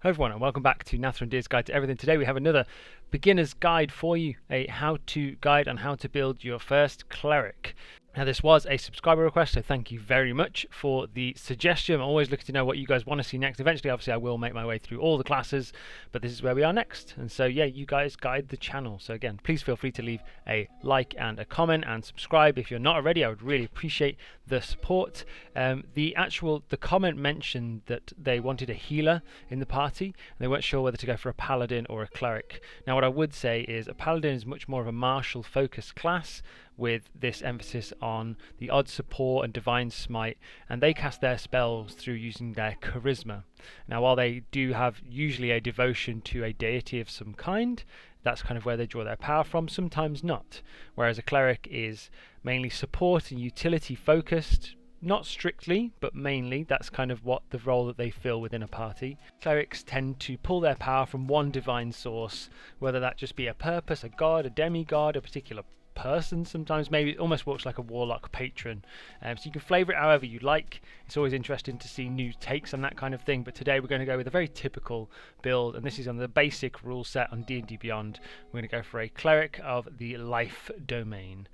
Hello everyone and welcome back to Nathan and Deer's Guide to Everything. Today we have another beginner's guide for you, a how-to guide on how to build your first cleric. Now this was a subscriber request, so thank you very much for the suggestion. I'm always looking to know what you guys want to see next. Eventually, obviously, I will make my way through all the classes, but this is where we are next. And so, yeah, you guys guide the channel. So again, please feel free to leave a like and a comment and subscribe if you're not already. I would really appreciate the support. The comment mentioned that they wanted a healer in the party, and they weren't sure whether to go for a paladin or a cleric. Now, what I would say is a paladin is much more of a martial-focused class, with this emphasis on the odd support and divine smite, and they cast their spells through using their charisma. Now while they do have usually a devotion to a deity of some kind, that's kind of where they draw their power from, sometimes not. Whereas a cleric is mainly support and utility focused, not strictly, but mainly that's kind of what the role that they fill within a party. Clerics tend to pull their power from one divine source, whether that just be a purpose, a god, a demigod, a particular person. Sometimes maybe it almost works like a warlock patron, so you can flavour it however you like. It's always interesting to see new takes on that kind of thing, but today we're going to go with a very typical build, and this is on the basic rule set on D&D Beyond. We're going to go for a cleric of the life domain.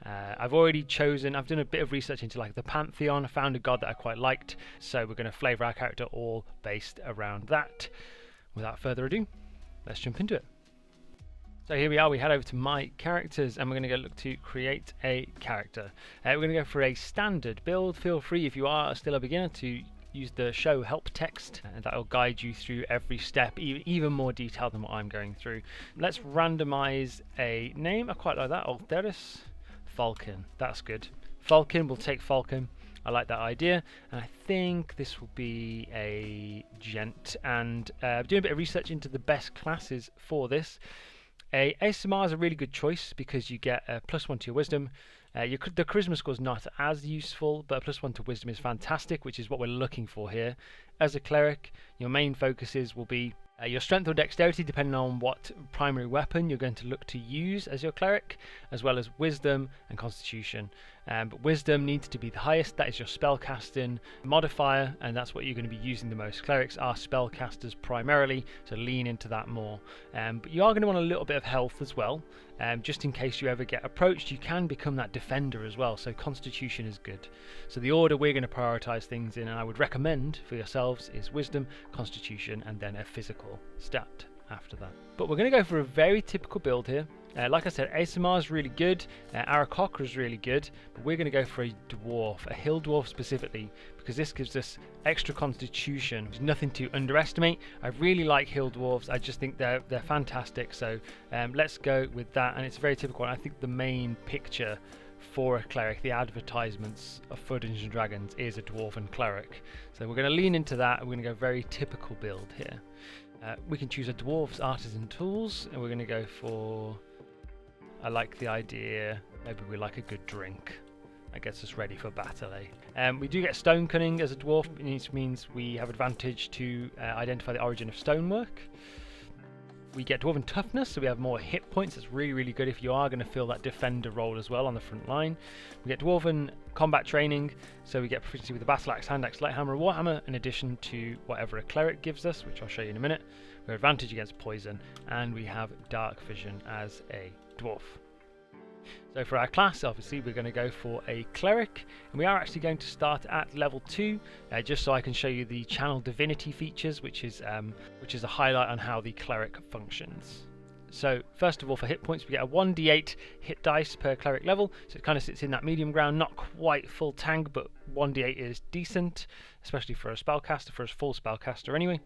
I've done a bit of research into like the Pantheon. I found a god that I quite liked, so we're going to flavour our character all based around that. Without further ado, let's jump into it. So here we are, we head over to my characters and we're going to go look to create a character. We're going to go for a standard build. Feel free, if you are still a beginner, to use the show help text, and that will guide you through every step, even more detailed than what I'm going through. Let's randomize a name. I quite like that. Alteris Falcon, that's good. Falcon, we'll take Falcon. I like that idea, and I think this will be a gent, and doing a bit of research into the best classes for this. ASMR is a really good choice because you get a +1 to your wisdom. The charisma score is not as useful, but a +1 to wisdom is fantastic, which is what we're looking for here. As a cleric, your main focuses will be your strength or dexterity, depending on what primary weapon you're going to look to use as your cleric, as well as wisdom and constitution. But wisdom needs to be the highest. That is your spellcasting modifier, and that's what you're going to be using the most. Clerics are spellcasters primarily, so lean into that more. But you are going to want a little bit of health as well, just in case you ever get approached. You can become that defender as well, so constitution is good. So the order we're going to prioritize things in, and I would recommend for yourselves, is wisdom, constitution, and then a physical stat after that. But we're going to go for a very typical build here. Like I said, ASMR is really good, Arakocra is really good, but we're going to go for a dwarf, a hill dwarf specifically, because this gives us extra constitution. There's nothing to underestimate. I really like hill dwarves. I just think they're fantastic, so let's go with that. And it's very typical, and I think the main picture for a cleric, the advertisements for Dungeons & Dragons, is a dwarven cleric. So we're going to lean into that, and we're going to go very typical build here. We can choose a dwarf's artisan tools, and we're going to go for, I like the idea, maybe we like a good drink. That gets us ready for battle, eh? We do get stone cunning as a dwarf, which means we have advantage to identify the origin of stonework. We get dwarven toughness, so we have more hit points. That's really, really good if you are going to fill that defender role as well on the front line. We get dwarven combat training, so we get proficiency with the battle axe, hand axe, light hammer, or warhammer, in addition to whatever a cleric gives us, which I'll show you in a minute. We have advantage against poison, and we have dark vision as a dwarf. So for our class, obviously we're going to go for a cleric, and we are actually going to start at level 2, just so I can show you the channel divinity features, which is a highlight on how the cleric functions. So first of all, for hit points, we get a 1d8 hit dice per cleric level, so it kind of sits in that medium ground, not quite full tank, but 1d8 is decent, especially for a spellcaster, for a full spellcaster anyway.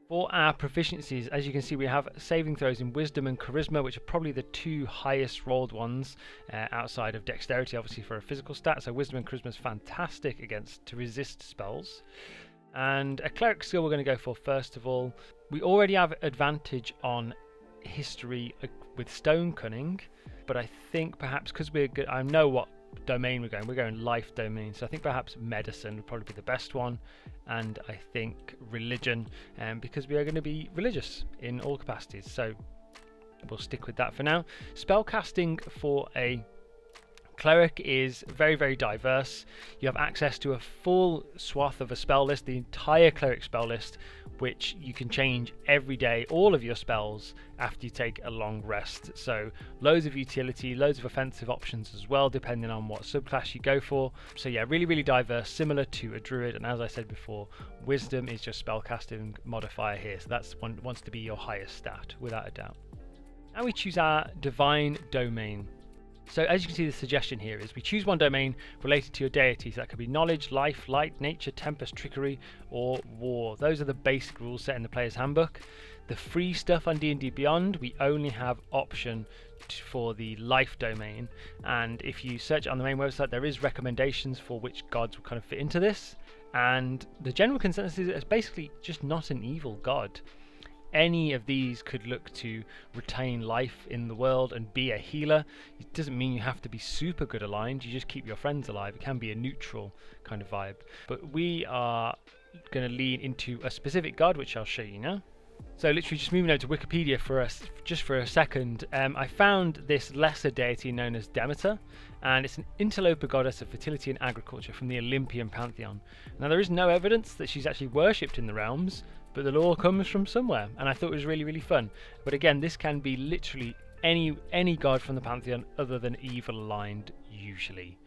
For our proficiencies, as you can see, we have saving throws in wisdom and charisma, which are probably the two highest rolled ones outside of dexterity, obviously, for a physical stat. So wisdom and charisma is fantastic to resist spells. And a cleric skill we're going to go for first of all. We already have advantage on history with stone cunning, but I think perhaps because we're good, I know what domain we're going life domain, so I think perhaps medicine would probably be the best one, and I think religion, because we are going to be religious in all capacities, so we'll stick with that for now. Spellcasting for a Cleric is very, very diverse. You have access to a full swath of a spell list, the entire Cleric spell list, which you can change every day, all of your spells, after you take a long rest. So loads of utility, loads of offensive options as well, depending on what subclass you go for. So yeah, really, really diverse, similar to a Druid. And as I said before, Wisdom is just spellcasting modifier here. So that's wants to be your highest stat, without a doubt. Now we choose our Divine Domain. So as you can see, the suggestion here is we choose one domain related to your deity. So that could be knowledge, life, light, nature, tempest, trickery, or war. Those are the basic rules set in the player's handbook. The free stuff on D&D Beyond, we only have option for the life domain. And if you search on the main website, there is recommendations for which gods will kind of fit into this. And the general consensus is it's basically just not an evil god. Any of these could look to retain life in the world and be a healer. It doesn't mean you have to be super good aligned, you just keep your friends alive. It can be a neutral kind of vibe. But we are going to lean into a specific god, which I'll show you now. So literally just moving over to Wikipedia for us, just for a second, I found this lesser deity known as Demeter, and it's an interloper goddess of fertility and agriculture from the Olympian pantheon. Now there is no evidence that she's actually worshipped in the realms, but the lore comes from somewhere, and I thought it was really, really fun. But again, this can be literally any god from the pantheon other than evil aligned usually.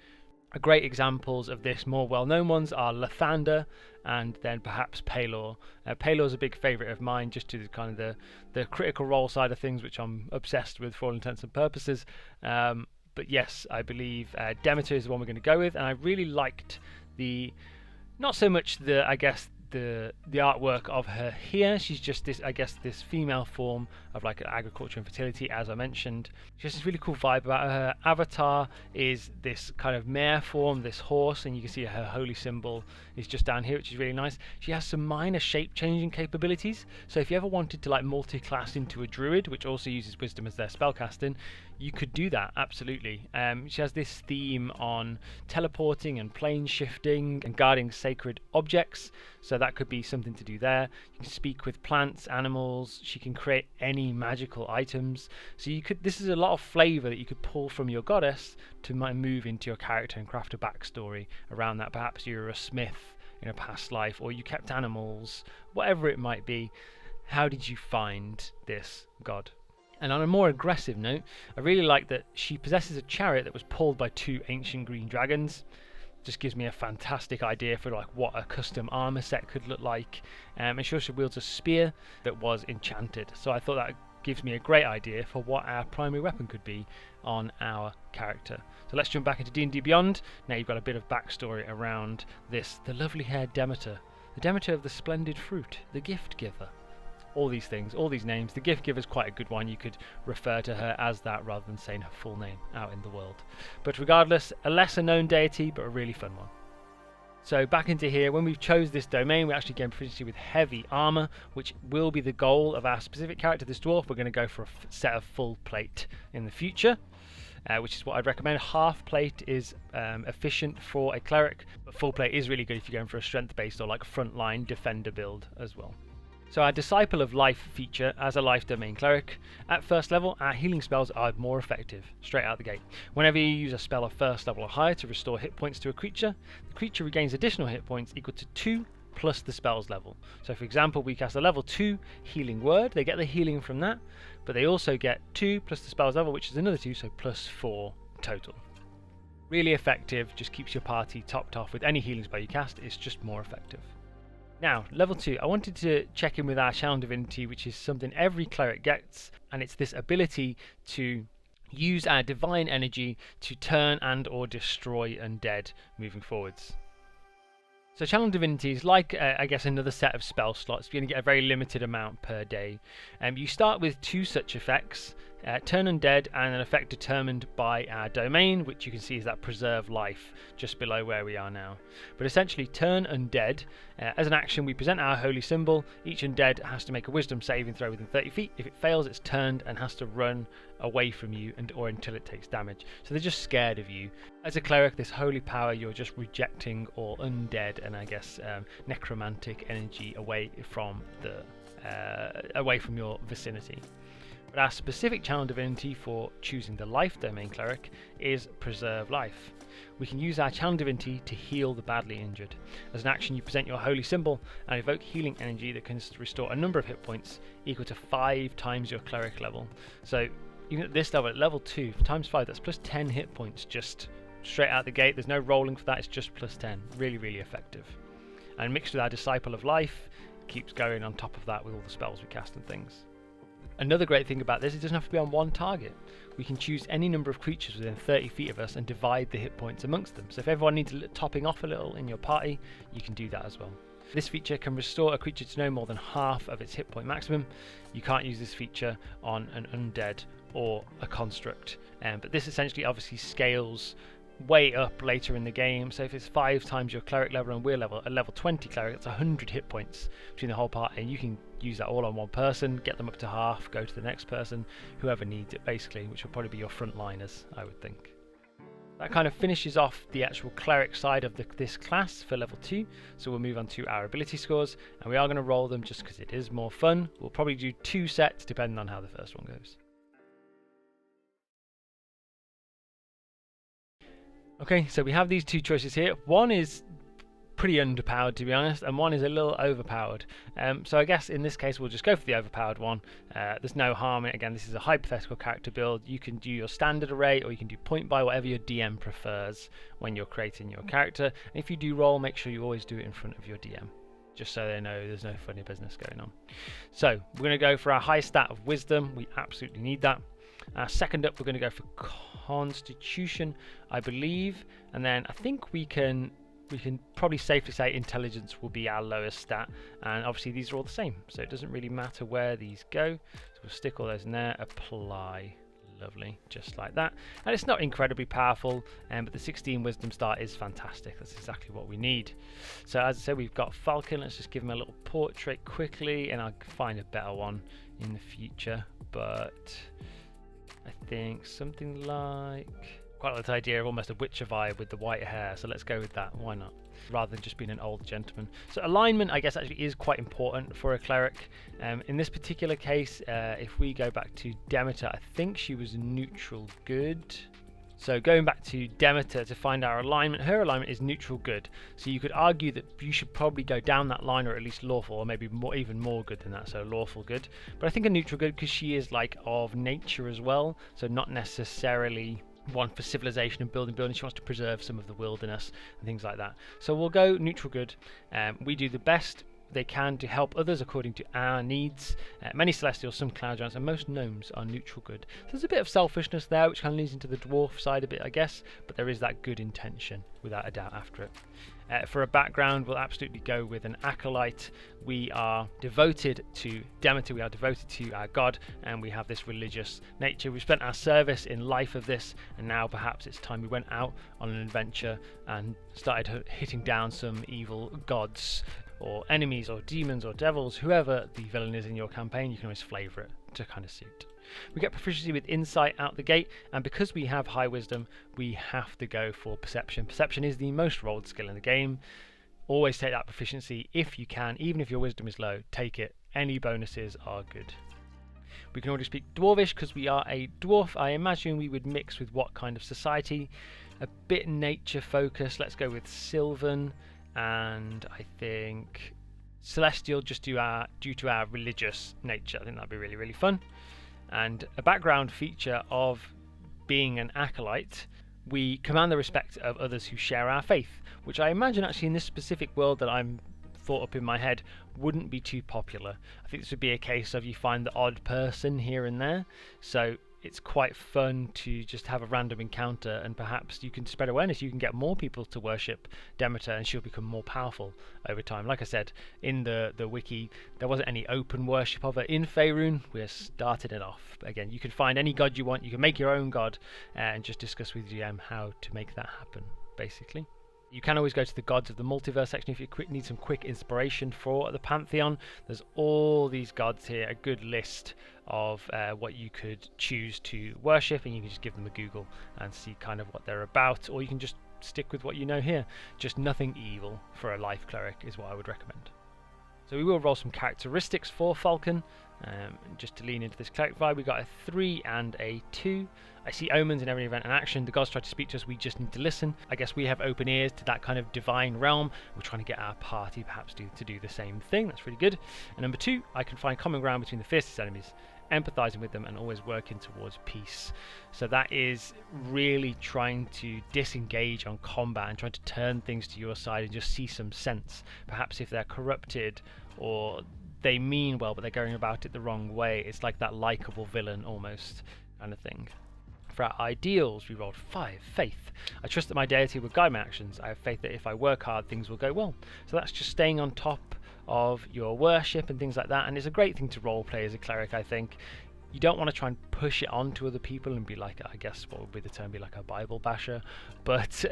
Great examples of this, more well-known ones, are Lathander and then perhaps Pelor. Pelor's a big favourite of mine, just to kind of the critical role side of things, which I'm obsessed with for all intents and purposes. But yes, I believe Demeter is the one we're going to go with, and I really liked not so much the artwork of her here. She's just this, I guess, this female form of like agriculture and fertility, as I mentioned. She has this really cool vibe about her. Her avatar is this kind of mare form, this horse, and you can see her holy symbol is just down here, which is really nice. She has some minor shape changing capabilities, so if you ever wanted to like multi-class into a druid, which also uses wisdom as their spellcasting, you could do that, absolutely. She has this theme on teleporting and plane shifting and guarding sacred objects, so that could be something to do there. You can speak with plants, animals. She can create any magical items. So this is a lot of flavour that you could pull from your goddess to move into your character and craft a backstory around that. Perhaps you're a smith in a past life, or you kept animals, whatever it might be. How did you find this god? And on a more aggressive note, I really like that she possesses a chariot that was pulled by 2 ancient green dragons. Just gives me a fantastic idea for like what a custom armor set could look like. And she also wields a spear that was enchanted. So I thought that gives me a great idea for what our primary weapon could be on our character. So let's jump back into D&D Beyond. Now you've got a bit of backstory around this. The lovely haired Demeter. The Demeter of the splendid fruit. The gift giver. All these things, all these names. The gift giver is quite a good one. You could refer to her as that rather than saying her full name out in the world. But regardless, a lesser known deity, but a really fun one. So back into here, when we've chose this domain, we actually gain proficiency with heavy armor, which will be the goal of our specific character, this dwarf. We're going to go for a set of full plate in the future, which is what I'd recommend. Half plate is efficient for a cleric, but full plate is really good if you're going for a strength based or like frontline defender build as well. So our Disciple of Life feature as a life domain cleric. At first level, our healing spells are more effective, straight out the gate. Whenever you use a spell of first level or higher to restore hit points to a creature, the creature regains additional hit points equal to 2 plus the spell's level. So for example, we cast a level 2 healing word, they get the healing from that, but they also get 2 plus the spell's level, which is another 2, so plus 4 total. Really effective, just keeps your party topped off with any healing spell you cast. It's just more effective. Now, level 2, I wanted to check in with our Channel Divinity, which is something every cleric gets, and it's this ability to use our divine energy to turn and or destroy undead moving forwards. So Channel Divinity is like, I guess, another set of spell slots. You're going to get a very limited amount per day. You start with 2 such effects, Turn Undead and an effect determined by our domain, which you can see is that Preserve Life just below where we are now. But essentially, Turn Undead, as an action we present our holy symbol. Each undead has to make a wisdom saving throw within 30 feet. If it fails, it's turned and has to run away from you or until it takes damage. So they're just scared of you. As a cleric, this holy power, you're just rejecting all undead and I guess necromantic energy away from your vicinity. But our specific channel divinity for choosing the life domain cleric is Preserve Life. We can use our channel divinity to heal the badly injured. As an action, you present your holy symbol and evoke healing energy that can restore a number of hit points equal to 5 times your cleric level. So even at this level, at level 2, times 5, that's plus 10 hit points just straight out the gate. There's no rolling for that, it's just plus 10. Really, really effective. And mixed with our Disciple of Life, keeps going on top of that with all the spells we cast and things. Another great thing about this, it doesn't have to be on one target. We can choose any number of creatures within 30 feet of us and divide the hit points amongst them. So if everyone needs topping off a little in your party, you can do that as well. This feature can restore a creature to no more than half of its hit point maximum. You can't use this feature on an undead or a construct, but this essentially obviously scales way up later in the game. So if it's 5 times your cleric level and we're a level 20 cleric, that's 100 hit points between the whole party, and you can use that all on one person, get them up to half, go to the next person, whoever needs it basically, which will probably be your frontliners, I would think. That kind of finishes off the actual cleric side of this class for level 2, so we'll move on to our ability scores, and we are going to roll them just because it is more fun. We'll probably do 2 sets depending on how the first one goes. Okay, so we have these 2 choices here. One is pretty underpowered, to be honest, and one is a little overpowered. So I guess in this case we'll just go for the overpowered one. There's no harm in it. Again, this is a hypothetical character build. You can do your standard array, or you can do point buy, whatever your DM prefers when you're creating your character. And if you do roll, make sure you always do it in front of your DM, just so they know there's no funny business going on. So we're going to go for our high stat of wisdom. We absolutely need that. Second up, we're going to go for Constitution, I believe, and then I think we can probably safely say Intelligence will be our lowest stat, and obviously these are all the same, so it doesn't really matter where these go. So we'll stick all those in there, apply, lovely, just like that. And it's not incredibly powerful, but the 16 Wisdom star is fantastic. That's exactly what we need. So as I said, we've got Falcon. Let's just give him a little portrait quickly, and I'll find a better one in the future, but I think something like, quite like the idea of almost a Witcher vibe with the white hair, so let's go with that, why not, rather than just being an old gentleman. So alignment, I guess, actually is quite important for a cleric. In this particular case, if we go back to Demeter, I think she was neutral good. So going back to Demeter to find our alignment, her alignment is neutral good. So you could argue that you should probably go down that line, or at least lawful, or maybe even more good than that, so lawful good. But I think a neutral good, because she is like of nature as well, so not necessarily one for civilization and building. She wants to preserve some of the wilderness and things like that. So we'll go neutral good. We do the best they can to help others according to our needs. Many celestials, some cloud giants, and most gnomes are neutral good. So there's a bit of selfishness there, which kind of leads into the dwarf side a bit, I guess, but there is that good intention without a doubt after it. For a background, we'll absolutely go with an acolyte. We are devoted to Demeter, we are devoted to our god, and we have this religious nature. We've spent our service in life of this, and now perhaps it's time we went out on an adventure and started hitting down some evil gods or enemies or demons or devils. Whoever the villain is in your campaign, you can always flavour it to kind of suit. We get proficiency with insight out the gate, and because we have high wisdom, we have to go for perception. Perception is the most rolled skill in the game. Always take that proficiency if you can, even if your wisdom is low, take it. Any bonuses are good. We can already speak Dwarvish because we are a dwarf. I imagine we would mix with what kind of society? A bit nature focused. Let's go with Sylvan, and I think Celestial, just due to our religious nature. I think that'd be really, really fun. And a background feature of being an acolyte, we command the respect of others who share our faith, which I imagine actually in this specific world that I'm thought up in my head wouldn't be too popular. I think this would be a case of you find the odd person here and there, so it's quite fun to just have a random encounter, and perhaps you can spread awareness. You can get more people to worship Demeter, and she'll become more powerful over time. Like I said in the wiki, there wasn't any open worship of her in Faerun. We're starting it off. But again, you can find any god you want. You can make your own god and just discuss with GM how to make that happen, basically. You can always go to the Gods of the Multiverse section if you need some quick inspiration for the Pantheon. There's all these gods here, a good list of what you could choose to worship, and you can just give them a Google and see kind of what they're about, or you can just stick with what you know here. Just nothing evil for a life cleric is what I would recommend. So we will roll some characteristics for Falcon, just to lean into this cleric vibe. We got a 3 and a 2. I see omens in every event and action. The gods try to speak to us, we just need to listen. I guess we have open ears to that kind of divine realm. We're trying to get our party perhaps to do the same thing. That's really good. And number 2, I can find common ground between the fiercest enemies, empathizing with them and always working towards peace. So that is really trying to disengage on combat and trying to turn things to your side and just see some sense. Perhaps if they're corrupted or they mean well but they're going about it the wrong way, it's like that likable villain almost kind of thing. For our ideals, we rolled 5, faith. I trust that my deity will guide my actions. I have faith that if I work hard, things will go well. So that's just staying on top of your worship and things like that, and it's a great thing to roleplay as a cleric, I think. You don't want to try and push it on to other people and be like, I guess what would be the term, be like a Bible basher, but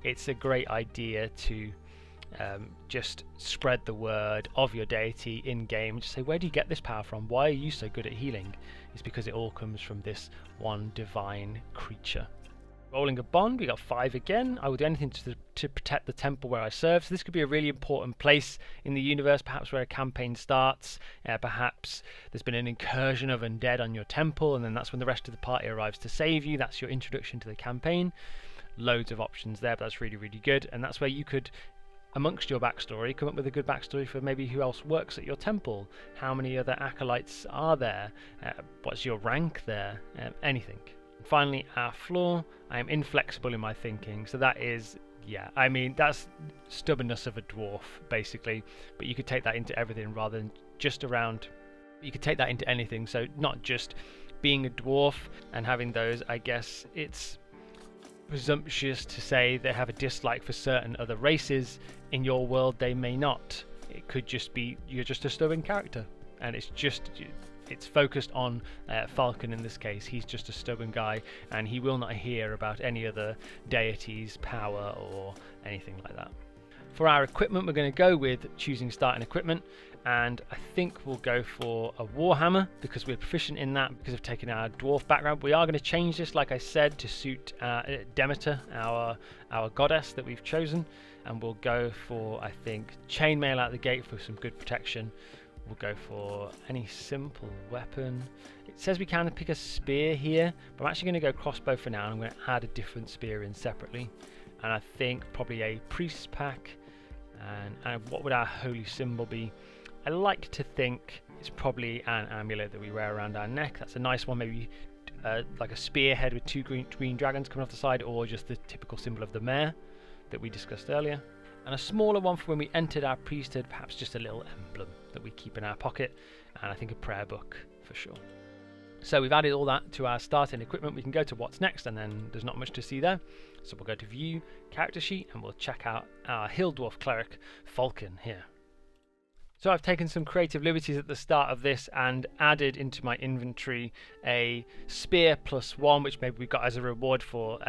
it's a great idea to just spread the word of your deity in game. Just say, where do you get this power from? Why are you so good at healing? It's because it all comes from this one divine creature. Rolling a bond, we got 5 again. I will do anything to protect the temple where I serve. So this could be a really important place in the universe, perhaps where a campaign starts. Perhaps there's been an incursion of undead on your temple, and then that's when the rest of the party arrives to save you. That's your introduction to the campaign. Loads of options there, but that's really, really good. And that's where you could, amongst your backstory, come up with a good backstory for maybe who else works at your temple. How many other acolytes are there? What's your rank there? Anything. Finally, our flaw, I am inflexible in my thinking. So that is, yeah, I mean, that's stubbornness of a dwarf, basically. But you could take that into everything rather than just around. You could take that into anything. So not just being a dwarf and having those, I guess it's presumptuous to say they have a dislike for certain other races. In your world, they may not. It could just be you're just a stubborn character. And it's focused on Falcon in this case. He's just a stubborn guy, and he will not hear about any other deity's power or anything like that. For our equipment, we're going to go with choosing starting equipment, and I think we'll go for a Warhammer because we're proficient in that because of taking our dwarf background. We are going to change this, like I said, to suit Demeter, our goddess that we've chosen, and we'll go for, I think, chainmail out the gate for some good protection. We'll go for any simple weapon. It says we can pick a spear here, but I'm actually going to go crossbow for now, and I'm going to add a different spear in separately. And I think probably a priest's pack. And what would our holy symbol be? I like to think it's probably an amulet that we wear around our neck. That's a nice one, maybe like a spearhead with 2 green dragons coming off the side, or just the typical symbol of the mare that we discussed earlier. And a smaller one for when we entered our priesthood, perhaps just a little emblem that we keep in our pocket, and I think a prayer book for sure. So we've added all that to our starting equipment. We can go to what's next, and then there's not much to see there. So we'll go to view, character sheet, and we'll check out our Hill Dwarf Cleric, Falcon, here. So I've taken some creative liberties at the start of this and added into my inventory a spear +1, which maybe we got as a reward for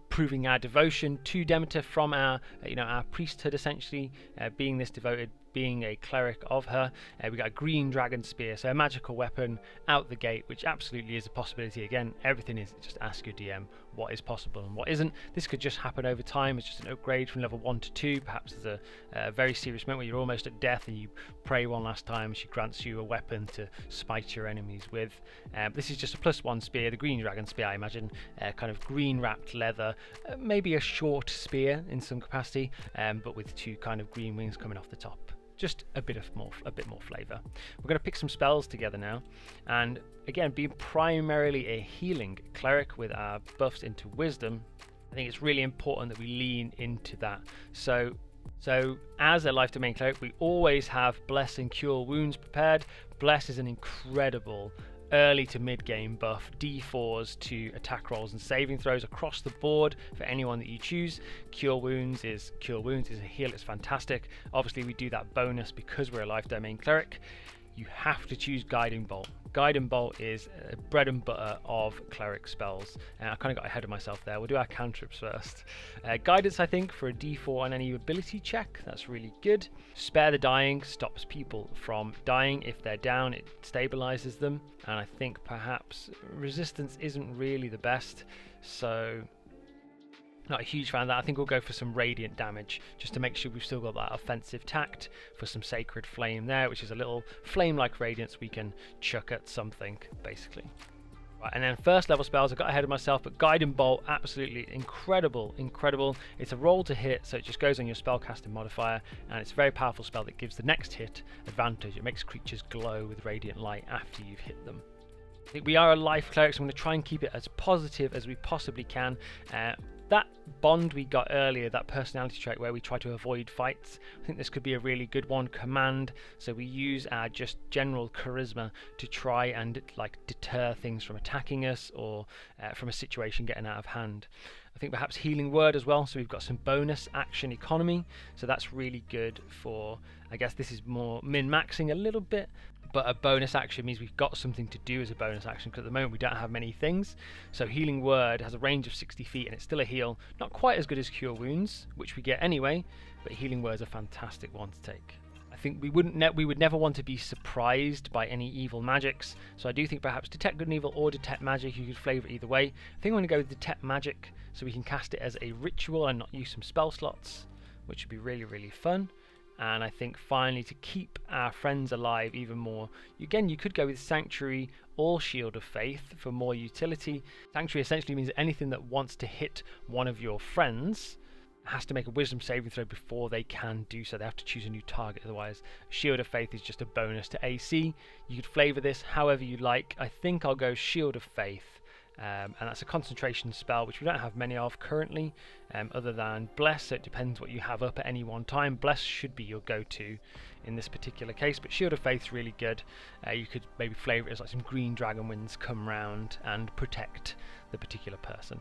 proving our devotion to Demeter from our priesthood, essentially, being this devoted, being a cleric of her. We got a green dragon spear, so a magical weapon out the gate, which absolutely is a possibility. Again, everything is just ask your DM what is possible and what isn't. This could just happen over time. It's just an upgrade from level 1 to 2. Perhaps there's a very serious moment where you're almost at death and you pray one last time. She grants you a weapon to smite your enemies with. This is just a +1 spear, the green dragon spear, I imagine, kind of green wrapped leather, maybe a short spear in some capacity, but with 2 kind of green wings coming off the top. Just a bit more flavour. We're going to pick some spells together now, and again, being primarily a healing cleric with our buffs into wisdom, I think it's really important that we lean into that. So as a life domain cleric, we always have bless and cure wounds prepared. Bless is an incredible early to mid game buff, D4s to attack rolls and saving throws across the board for anyone that you choose. Cure wounds is a heal, it's fantastic. Obviously we do that bonus because we're a life domain cleric. You have to choose Guiding Bolt. Guiding Bolt is bread and butter of cleric spells. I kind of got ahead of myself there. We'll do our cantrips first. Guidance, I think, for a D4 on any ability check. That's really good. Spare the Dying stops people from dying. If they're down, it stabilizes them. And I think perhaps resistance isn't really the best. So Not a huge fan of that. I think we'll go for some radiant damage just to make sure we've still got that offensive tact for some sacred flame there, which is a little flame-like radiance we can chuck at something, basically. Right, and then first level spells, I got ahead of myself, but Guiding Bolt, absolutely incredible. It's a roll to hit, so it just goes on your spellcasting modifier, and it's a very powerful spell that gives the next hit advantage. It makes creatures glow with radiant light after you've hit them. I think we are a life cleric, so I'm going to try and keep it as positive as we possibly can. That bond we got earlier, that personality trait where we try to avoid fights, I think this could be a really good one. Command, so we use our just general charisma to try and like deter things from attacking us or from a situation getting out of hand. I think perhaps Healing Word as well, so we've got some bonus action economy, so that's really good for, I guess this is more min-maxing a little bit, but a bonus action means we've got something to do as a bonus action, because at the moment we don't have many things. So Healing Word has a range of 60 feet and it's still a heal, not quite as good as Cure Wounds, which we get anyway, but Healing Word is a fantastic one to take. I think we would never want to be surprised by any evil magics, so I do think perhaps Detect Good and Evil or Detect Magic, you could flavour either way. I think I'm going to go with Detect Magic, so we can cast it as a ritual and not use some spell slots, which would be really fun. And I think finally, to keep our friends alive even more, again, you could go with Sanctuary or Shield of Faith for more utility. Sanctuary essentially means that anything that wants to hit one of your friends has to make a wisdom saving throw before they can do so. They have to choose a new target otherwise. Shield of Faith is just a bonus to AC. You could flavour this however you like. I think I'll go Shield of Faith. And that's a concentration spell, which we don't have many of currently, other than Bless, so it depends what you have up at any one time. Bless should be your go-to in this particular case, but Shield of Faith's really good. You could maybe flavour it as like some green dragon winds come round and protect the particular person.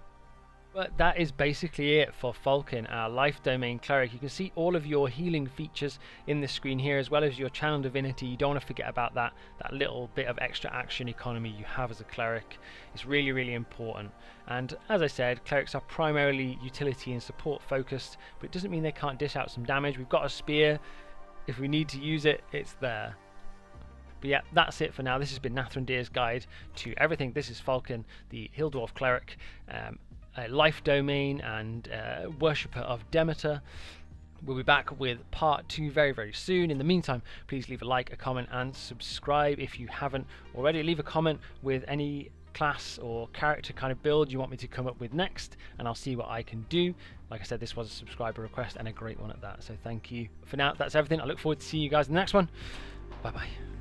But that is basically it for Falcon, our life domain cleric. You can see all of your healing features in the screen here, as well as your channel divinity. You don't want to forget about that little bit of extra action economy you have as a cleric. It's really important. And as I said, clerics are primarily utility and support focused, but it doesn't mean they can't dish out some damage. We've got a spear. If we need to use it, it's there. But yeah, that's it for now. This has been Nathrandir's guide to everything. This is Falcon, the Hill Dwarf cleric. A life domain and worshipper of Demeter. We'll be back with part 2 very soon. In the meantime, please leave a like, a comment and subscribe if you haven't already. Leave a comment with any class or character kind of build you want me to come up with next, and I'll see what I can do. Like I said, this was a subscriber request and a great one at that, so thank you. For now, that's everything. I look forward to seeing you guys in the next one. Bye bye.